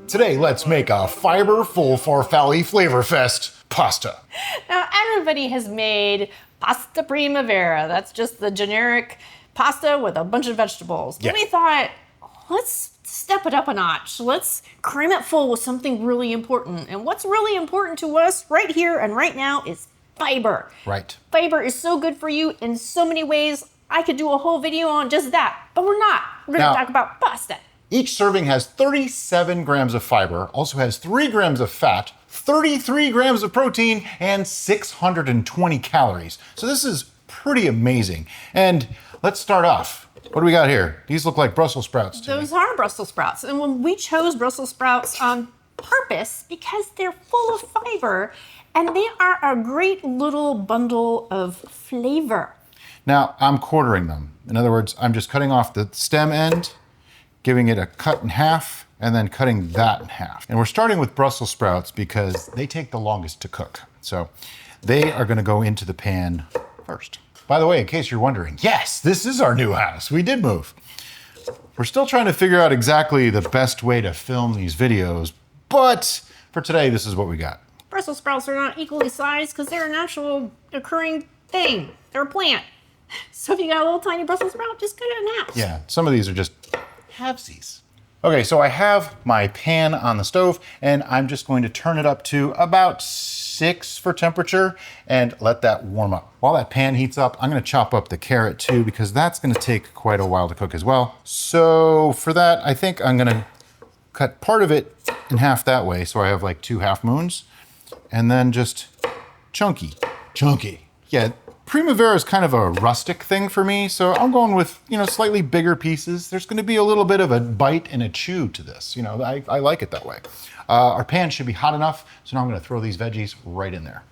Today, let's make a fiber-full Farfalle flavor fest pasta. Now, everybody has made pasta primavera. That's just the generic pasta with a bunch of vegetables. Yeah. And we thought, let's step it up a notch. Let's cram it full with something really important. And what's really important to us right here and right now is fiber. Right. Fiber is so good for you in so many ways. I could do a whole video on just that, but we're not. We're going to talk about pasta. Each serving has 37 grams of fiber, also has 3 grams of fat, 33 grams of protein, and 620 calories. So this is pretty amazing. And let's start off. What do we got here? These look like Brussels sprouts to me. Those are Brussels sprouts. And when we chose Brussels sprouts on purpose because they're full of fiber and they are a great little bundle of flavor. Now, I'm quartering them. In other words, I'm just cutting off the stem end, giving it a cut in half, and then cutting that in half. And we're starting with Brussels sprouts because they take the longest to cook. So they are gonna go into the pan first. By the way, in case you're wondering, yes, this is our new house. We did move. We're still trying to figure out exactly the best way to film these videos, but for today, this is what we got. Brussels sprouts are not equally sized because they're a natural occurring thing. They're a plant. So if you got a little tiny Brussels sprout, just cut it in half. Yeah, some of these are just halvesies. Okay, so I have my pan on the stove and I'm just going to turn it up to about 6 for temperature and let that warm up. While that pan heats up, I'm gonna chop up the carrot too because that's gonna take quite a while to cook as well. So for that, I think I'm gonna cut part of it in half that way so I have like 2 half moons and then just chunky. Yeah. Primavera is kind of a rustic thing for me, so I'm going with, slightly bigger pieces. There's gonna be a little bit of a bite and a chew to this. I like it that way. Our pan should be hot enough, so now I'm gonna throw these veggies right in there.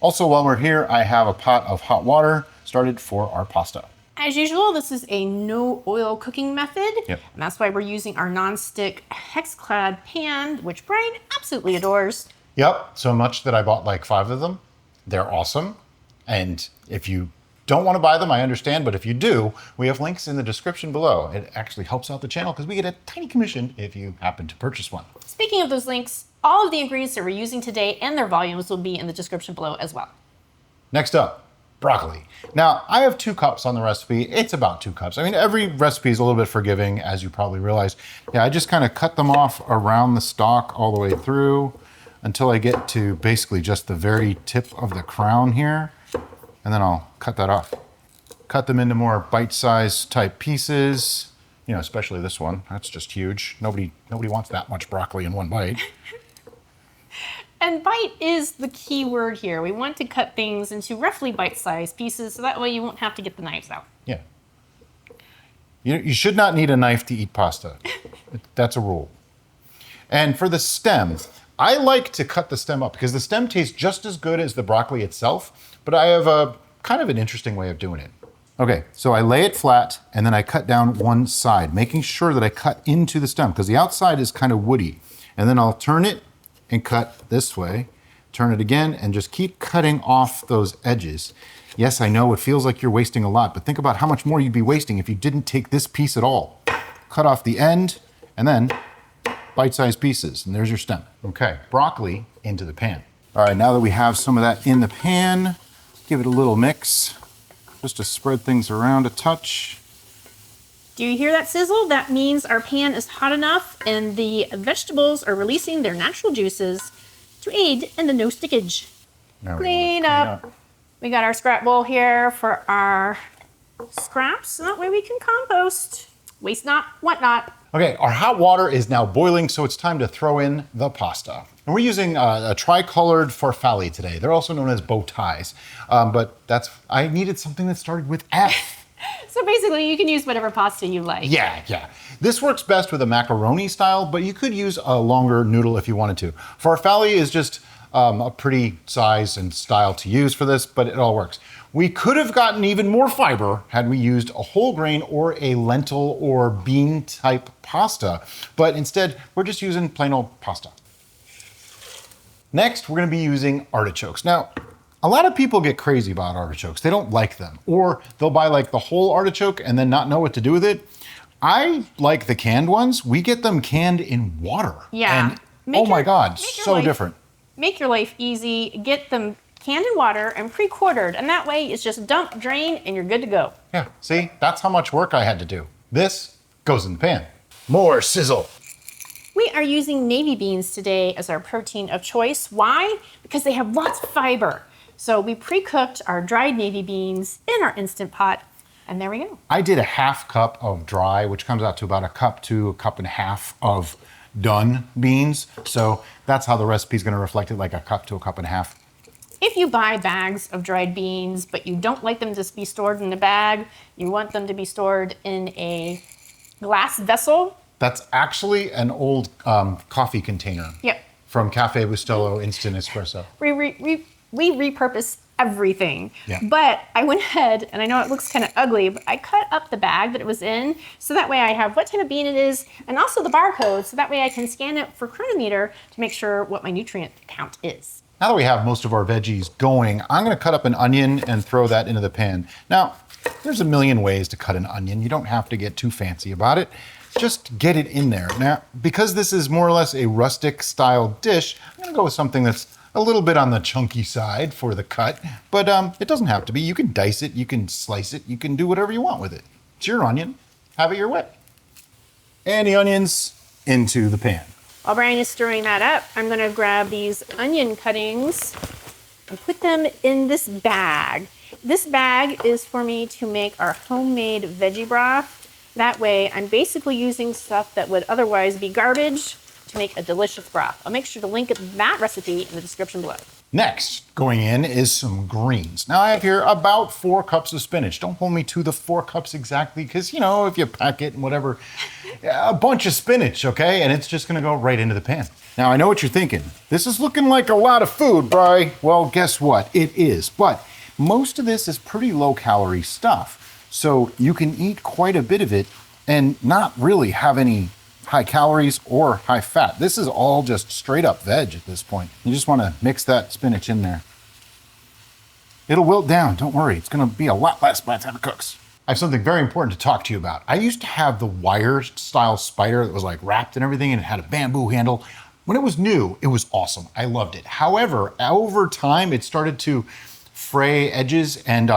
Also, while we're here, I have a pot of hot water started for our pasta. As usual, this is a no oil cooking method. Yep. And that's why we're using our non-stick hex-clad pan, which Brian absolutely adores. Yep, so much that I bought like 5 of them. They're awesome. And if you don't want to buy them, I understand. But if you do, we have links in the description below. It actually helps out the channel because we get a tiny commission if you happen to purchase one. Speaking of those links, all of the ingredients that we're using today and their volumes will be in the description below as well. Next up, broccoli. Now, I have 2 cups on the recipe. It's about 2 cups. I mean, every recipe is a little bit forgiving, as you probably realize. Yeah, I just kind of cut them off around the stalk all the way through until I get to basically just the very tip of the crown here. And then I'll cut that off. Cut them into more bite-sized type pieces, especially this one. That's just huge. Nobody wants that much broccoli in one bite. And bite is the key word here. We want to cut things into roughly bite-sized pieces so that way you won't have to get the knives out. Yeah. You should not need a knife to eat pasta. That's a rule. And for the stem, I like to cut the stem up because the stem tastes just as good as the broccoli itself, but I have a kind of an interesting way of doing it. Okay, so I lay it flat and then I cut down one side, making sure that I cut into the stem because the outside is kind of woody. And then I'll turn it and cut this way, turn it again, and just keep cutting off those edges. Yes, I know it feels like you're wasting a lot, but think about how much more you'd be wasting if you didn't take this piece at all. Cut off the end and then bite-sized pieces, and there's your stem. Okay, broccoli into the pan. All right, now that we have some of that in the pan, give it a little mix, just to spread things around a touch. Do you hear that sizzle? That means our pan is hot enough and the vegetables are releasing their natural juices to aid in the no stickage. Clean up. We got our scrap bowl here for our scraps, and that way we can compost. Waste not, want not. Okay, our hot water is now boiling, so it's time to throw in the pasta. And we're using a tricolored farfalle today. They're also known as bow ties, but I needed something that started with F. So basically, you can use whatever pasta you like. Yeah. This works best with a macaroni style, but you could use a longer noodle if you wanted to. Farfalle is just a pretty size and style to use for this, but it all works. We could have gotten even more fiber had we used a whole grain or a lentil or bean type pasta, but instead we're just using plain old pasta. Next, we're gonna be using artichokes. Now, a lot of people get crazy about artichokes. They don't like them, or they'll buy like the whole artichoke and then not know what to do with it. I like the canned ones. We get them canned in water. Yeah. And oh my God, so different. Make your life easy. Get them canned in water and pre-quartered. And that way it's just dump, drain, and you're good to go. Yeah, see, that's how much work I had to do. This goes in the pan. More sizzle. We are using navy beans today as our protein of choice. Why? Because they have lots of fiber. So we pre-cooked our dried navy beans in our Instant Pot, and there we go. I did a half cup of dry, which comes out to about a cup to a cup and a half of done beans. So that's how the recipe is going to reflect it, like a cup to a cup and a half. If you buy bags of dried beans, but you don't like them to be stored in a bag, you want them to be stored in a glass vessel. That's actually an old coffee container. Yep. From Cafe Bustelo Instant Espresso. We repurpose everything. Yeah. But I went ahead, and I know it looks kind of ugly, but I cut up the bag that it was in, so that way I have what type of bean it is, and also the barcode, so that way I can scan it for Chronometer to make sure what my nutrient count is. Now that we have most of our veggies going, I'm gonna cut up an onion and throw that into the pan. Now, there's a million ways to cut an onion. You don't have to get too fancy about it. Just get it in there. Now, because this is more or less a rustic style dish, I'm gonna go with something that's a little bit on the chunky side for the cut, but it doesn't have to be. You can dice it, you can slice it, you can do whatever you want with it. It's your onion, have it your way. And the onions into the pan. While Brian is stirring that up, I'm gonna grab these onion cuttings and put them in this bag. This bag is for me to make our homemade veggie broth. That way, I'm basically using stuff that would otherwise be garbage to make a delicious broth. I'll make sure to link that recipe in the description below. Next, going in is some greens. Now I have here about 4 cups of spinach. Don't hold me to the 4 cups exactly, because you know, if you pack it and whatever, a bunch of spinach, okay? And it's just gonna go right into the pan. Now I know what you're thinking. This is looking like a lot of food, Bri. Well, guess what? It is, but most of this is pretty low calorie stuff. So you can eat quite a bit of it and not really have any high calories or high fat. This is all just straight up veg at this point. You just want to mix that spinach in there. It'll wilt down, don't worry. It's gonna be a lot less by the time it cooks. I have something very important to talk to you about. I used to have the wire style spider that was like wrapped and everything, and it had a bamboo handle. When it was new, it was awesome. I loved it. However, over time, it started to fray edges, and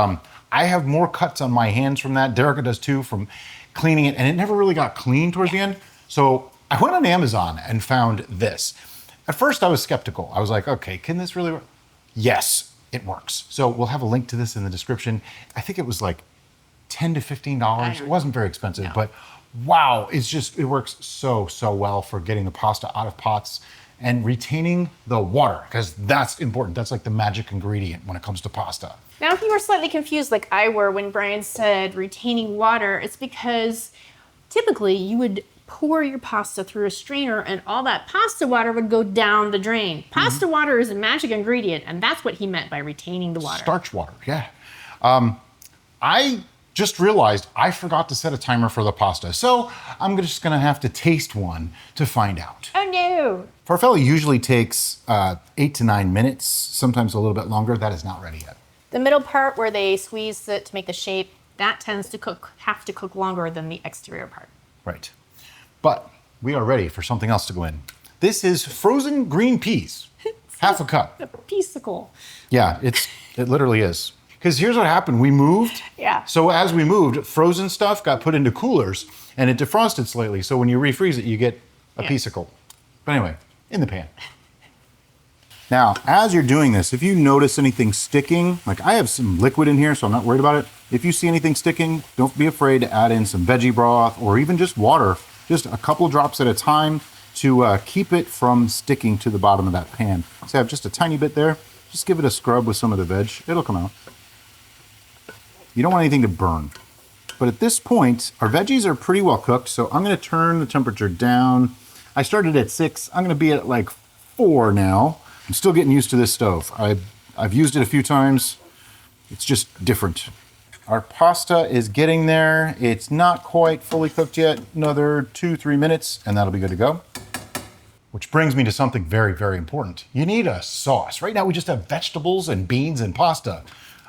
I have more cuts on my hands from that. Derica does too, from cleaning it, and it never really got clean towards the end. So I went on Amazon and found this. At first I was skeptical. I was like, okay, can this really work? Yes, it works. So we'll have a link to this in the description. I think it was like $10 to $15. It wasn't very expensive, but wow, it works so well for getting the pasta out of pots and retaining the water, because that's important. That's like the magic ingredient when it comes to pasta. Now, if you were slightly confused like I were when Brian said retaining water, it's because typically you would pour your pasta through a strainer and all that pasta water would go down the drain. Pasta water is a magic ingredient, and that's what he meant by retaining the water. Starch water, yeah. I just realized I forgot to set a timer for the pasta, so I'm just gonna have to taste one to find out. Oh no! Farfalle usually takes 8 to 9 minutes, sometimes a little bit longer. That is not ready yet. The middle part where they squeeze it to make the shape, that tends to have to cook longer than the exterior part. Right. But we are ready for something else to go in. This is frozen green peas, half a cup. A piece-icle. Yeah, it literally is. Because here's what happened, we moved. Yeah. So as we moved, frozen stuff got put into coolers and it defrosted slightly. So when you refreeze it, you get a piece-icle. But anyway, in the pan. Now, as you're doing this, if you notice anything sticking, like I have some liquid in here, so I'm not worried about it. If you see anything sticking, don't be afraid to add in some veggie broth or even just water, just a couple drops at a time to keep it from sticking to the bottom of that pan. So I have just a tiny bit there. Just give it a scrub with some of the veg. It'll come out. You don't want anything to burn. But at this point, our veggies are pretty well cooked, so I'm gonna turn the temperature down. I started at 6, I'm gonna be at like 4 now. I'm still getting used to this stove. I've used it a few times. It's just different. Our pasta is getting there. It's not quite fully cooked yet. Another 2-3 minutes, and that'll be good to go. Which brings me to something very, very important. You need a sauce. Right now we just have vegetables and beans and pasta.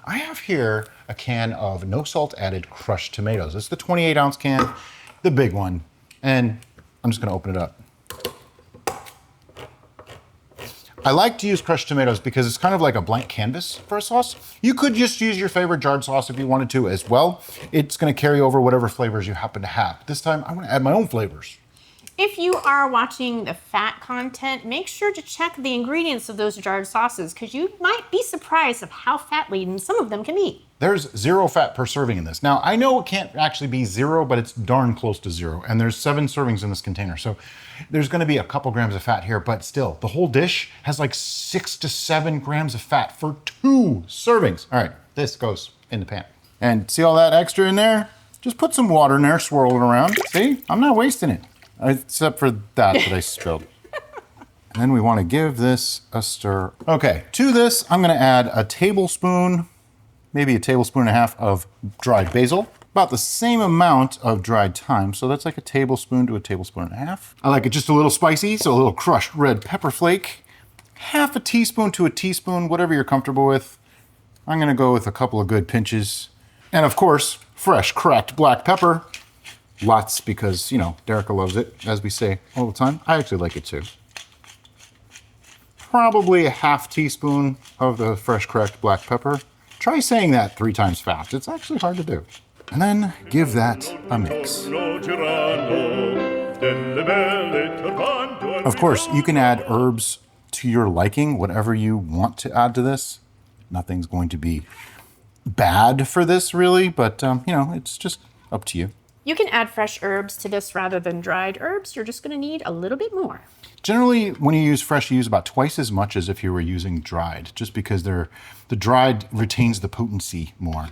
I have here a can of no salt added crushed tomatoes. It's the 28-ounce can. the big one. And I'm just gonna open it up. I like to use crushed tomatoes because it's kind of like a blank canvas for a sauce. You could just use your favorite jarred sauce if you wanted to as well. It's gonna carry over whatever flavors you happen to have. This time, I'm gonna add my own flavors. If you are watching the fat content, make sure to check the ingredients of those jarred sauces because you might be surprised of how fat-laden some of them can be. There's 0 fat per serving in this. Now, I know it can't actually be 0, but it's darn close to 0. And there's 7 servings in this container. So there's gonna be a couple grams of fat here, but still, the whole dish has like 6 to 7 grams of fat for 2 servings. All right, this goes in the pan. And see all that extra in there? Just put some water in there, swirl it around. See, I'm not wasting it. Except for that I spilled. And then we want to give this a stir. Okay, to this, I'm going to add a tablespoon, maybe a tablespoon and a half of dried basil. About the same amount of dried thyme. So that's like a tablespoon to a tablespoon and a half. I like it just a little spicy, so a little crushed red pepper flake. Half a teaspoon to a teaspoon, whatever you're comfortable with. I'm going to go with a couple of good pinches. And of course, fresh cracked black pepper. Lots because, you know, Derica loves it, as we say all the time. I actually like it too. Probably a half teaspoon of the fresh cracked black pepper. Try saying that 3 times fast. It's actually hard to do. And then give that a mix. Of course, you can add herbs to your liking, whatever you want to add to this. Nothing's going to be bad for this really, but you know, it's just up to you. You can add fresh herbs to this rather than dried herbs. You're just gonna need a little bit more. Generally, when you use fresh, you use about twice as much as if you were using dried, just because the dried retains the potency more.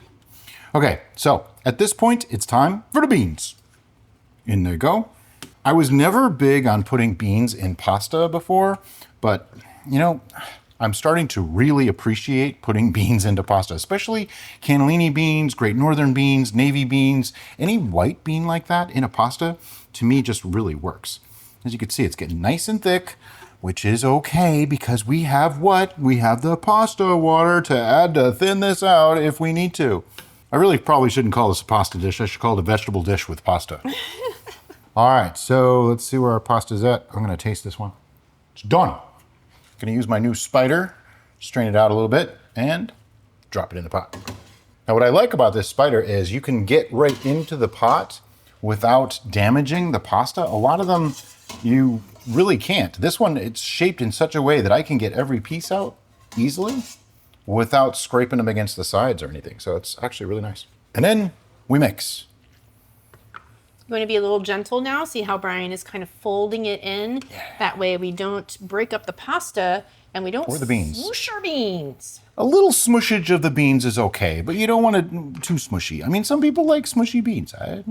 Okay, so at this point, it's time for the beans. In they go. I was never big on putting beans in pasta before, but you know, I'm starting to really appreciate putting beans into pasta, especially cannellini beans, Great Northern beans, navy beans, any white bean like that in a pasta, to me just really works. As you can see, it's getting nice and thick, which is okay because we have what? We have the pasta water to add to thin this out if we need to. I really probably shouldn't call this a pasta dish. I should call it a vegetable dish with pasta. All right, so let's see where our pasta's at. I'm gonna taste this one. It's done. Gonna use my new spider, strain it out a little bit, and drop it in the pot. Now what I like about this spider is you can get right into the pot without damaging the pasta. A lot of them, you really can't. This one, it's shaped in such a way that I can get every piece out easily without scraping them against the sides or anything. So it's actually really nice. And then we mix. I'm going to be a little gentle now. See how Brian is kind of folding it in. Yeah. That way we don't break up the pasta and we don't smoosh our beans. A little smushage of the beans is okay, but you don't want it too smushy. I mean, some people like smushy beans. Yeah.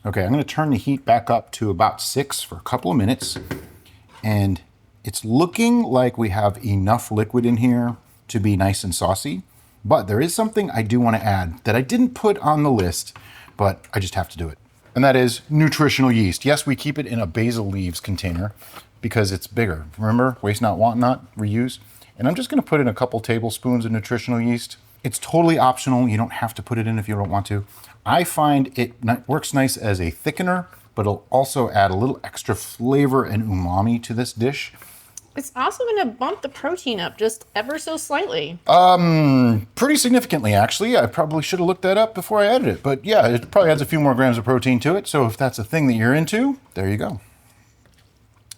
Okay, I'm going to turn the heat back up to about 6 for a couple of minutes. And it's looking like we have enough liquid in here to be nice and saucy. But there is something I do want to add that I didn't put on the list, but I just have to do it. And that is nutritional yeast. Yes, we keep it in a basil leaves container because it's bigger. Remember, waste not, want not, reuse. And I'm just gonna put in a couple tablespoons of nutritional yeast. It's totally optional. You don't have to put it in if you don't want to. I find it works nice as a thickener, but it'll also add a little extra flavor and umami to this dish. It's also gonna bump the protein up just ever so slightly. Pretty significantly, actually. I probably should have looked that up before I added it, but yeah, it probably adds a few more grams of protein to it. So if that's a thing that you're into, there you go.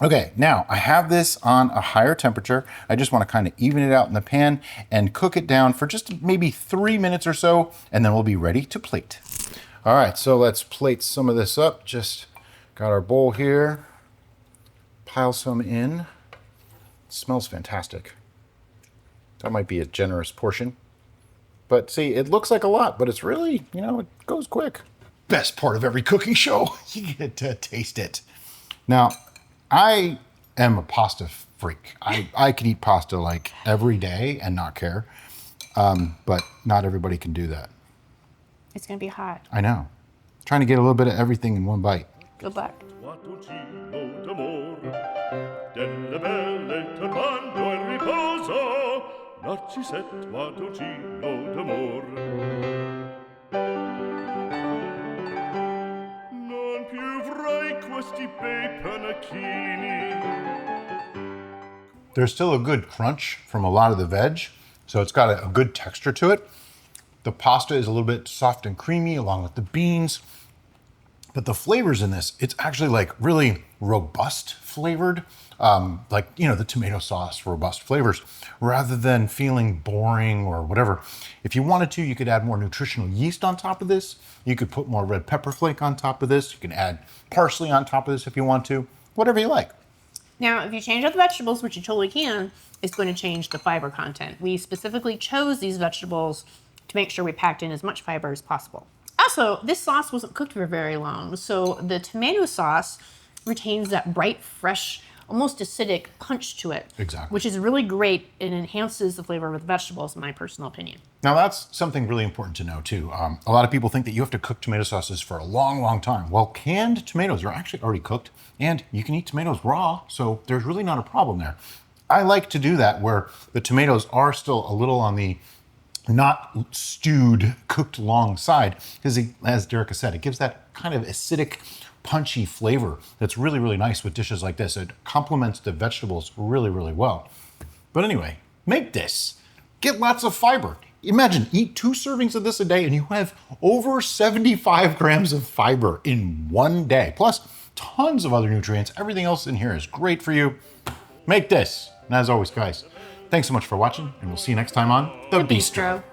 Okay, now I have this on a higher temperature. I just want to kind of even it out in the pan and cook it down for just maybe 3 minutes or so, and then we'll be ready to plate. All right, so let's plate some of this up. Just got our bowl here. Pile some in. It smells fantastic. That might be a generous portion. But see, it looks like a lot, but it's really, you know, it goes quick. Best part of every cooking show, you get to taste it. Now, I am a pasta freak. I can eat pasta like every day and not care, but not everybody can do that. It's gonna be hot. I know. Trying to get a little bit of everything in one bite. Good luck. toasty panachini. There's still a good crunch from a lot of the veg, so it's got a good texture to it. The pasta is a little bit soft and creamy along with the beans. But the flavors in this, it's actually like really robust flavored, like, you know, the tomato sauce, robust flavors, rather than feeling boring or whatever. If you wanted to, you could add more nutritional yeast on top of this. You could put more red pepper flake on top of this. You can add parsley on top of this if you want to, whatever you like. Now, if you change out the vegetables, which you totally can, it's going to change the fiber content. We specifically chose these vegetables to make sure we packed in as much fiber as possible. Also, this sauce wasn't cooked for very long, so the tomato sauce retains that bright, fresh, almost acidic punch to it. Exactly. Which is really great and enhances the flavor of the vegetables, in my personal opinion. Now that's something really important to know too. A lot of people think that you have to cook tomato sauces for a long, long time. Well, canned tomatoes are actually already cooked, and you can eat tomatoes raw, so there's really not a problem there. I like to do that where the tomatoes are still a little on the not stewed, cooked long side, because as Derica said, it gives that kind of acidic, punchy flavor that's really, really nice with dishes like this. It complements the vegetables really, really well. But anyway, make this. Get lots of fiber. Imagine, eat 2 servings of this a day and you have over 75 grams of fiber in one day. Plus, tons of other nutrients. Everything else in here is great for you. Make this. And as always, guys, thanks so much for watching, and we'll see you next time on The Bistro.